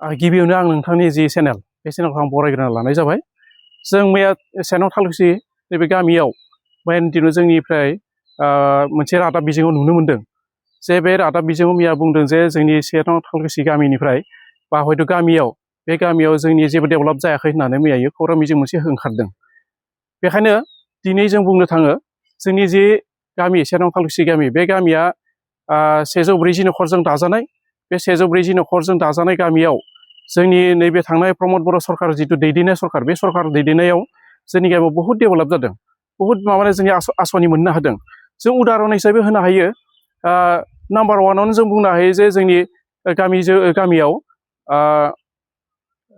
गिबियावनो आं नोंथांनि जि चेनेल बे चेनेलखौ आं बरायग्रोना लानाय जाबाय। जों मैया सेनाव थालुसि नैबे गामियाव मैयानि दिनाव जोंनिफ्राय मोनसे रादाब बिजोङाव नुनो मोन्दों जे बे रादाब बिजोङाव मैया बुंदों जे जोंनि सेनाव थालुसि गामिनिफ्राय बा हयथ' गामियाव बे गामियाव जोंनि जेबो डेभेलप जायाखै होननानै मैया खौरां बिजों मोनसे ओंखारदों। बेखायनो दिनै जों बुंनो थाङो जोंनि जे गामि सेनाव थालुसि गामि बे गामिया 140 नखरजों दाजानाय। बे 140 नखरजों दाजानाय गामियाव जोंनि नैबे थांनाय प्रमद बर' सरकार जिथु दैदेननाय सरकार बे सरकार दैदेननायाव जोंनि गामियाव बहुद डेभेलप जादों, बहुद माने जोंनि आसनि मोननो हादों। जों उदाहरन हिसाबै होनो हायो, नाम्बार वानावनो जों बुंनो हायो जे जोंनि गामियाव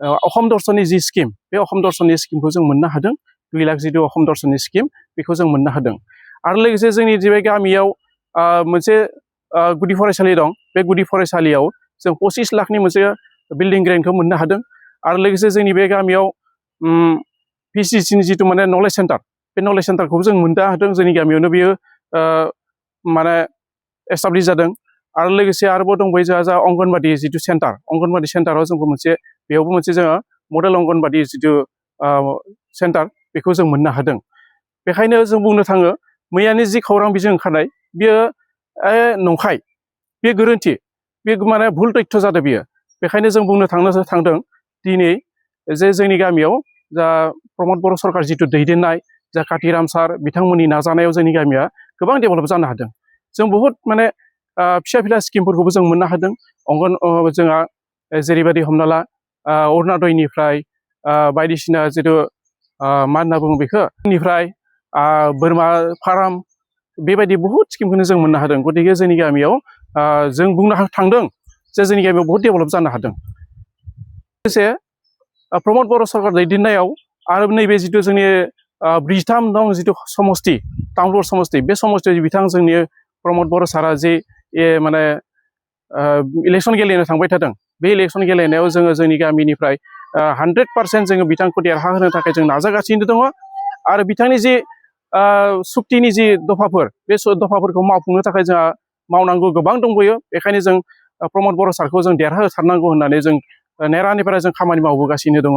अहम दर्शननि जि स्किम बे अहम दर्शननि स्किमखौ जों मोननो हादों। 2 लाख जिथु अहम दर्शननि स्किम बेखौ जों मोननो हादों। आरो लोगोसे जोंनि जे गामियाव मोनसे गुदि फरायसालि दं, बे गुदि फरायसालियाव जों 25 लाखनि मोनसे बिल्डिं ग्रेनखौ मोननो हादों। आरो लोगोसे जोंनि बे गामियाव PCCनि जिथु माने नलेज सेन्टार, बे नलेज सेन्टारखौबो जों मोननो हादों। जोंनि गामियावनो बियो माने एस्टाब्लिश जादों। आरो लोगोसे आरोबाव दंबायो जोंहा अंगनबादि जिथु सेन्टार, अंगनबादि सेन्टाराव जोंबो बेयावबो मोनसे जोङो मडेल अंगनबादि जिथु सेन्टार बेखौ जों मोननो हादों। बेखायनो जों बुंनो थाङो मैयानि जि खौरां बिजों ओंखारनाय बियो नंखाय, बे गोरोन्थि, बे माने भुल तथ्य जादों बियो। बेखायनो जों बुंनो थांदों दिनै जे जोंनि गामियाव जा प्रमद बर' सरकार जिथु दैदेननाय जा कातिराम सार बिथांमोननि नाजानायाव जोंनि गामिया गोबां डेभेलप जानो हादों। जों बहुद माने फिसा फिसा स्किमफोरखौबो जों मोननो हादों। जोंहा जेरैबायदि हमना ला अरुणोदयनिफ्राय बायदिसिना जिथु मा होनना बुङो बेखौ निफ्राय बोरमा फार्म बेबायदि बहुद स्किमखौनो जों मोननो हादों। गतिके जोंनि गामियाव जों बुंनो थांदों जे जोंनि गामियाव बहुद डेभेलप जानो हादों। लोगोसे प्रमद बर' सरकार दैदेननायाव आरो नैबे जिथु जोंनि 43 दं जिथु समस्ति तामुलपुर समस्ति, बे समस्तियाव बिथां जोंनि प्रमद बर' सारा जि माने इलेक्सन गेलेनो थांबाय थादों, बे इलेक्सन गेलेनायाव जोङो जोंनि गामिनिफ्राय 100% जोङो बिथांखौ देरहाहोनो थाखाय जों नाजागासिनो दङ। आरो बिथांनि जि सुक्तिनि जि दफाफोर, बे दफाफोरखौ मावफुंनो थाखाय जोंहा मावनांगौ गोबां दंबोयो। बेखायनो जों प्रमद बर' सारखौ जों देरहाहोथारनांगौ होननानै जों नेरानिफ्राय जों खामानि मावबोगासिनो दङ।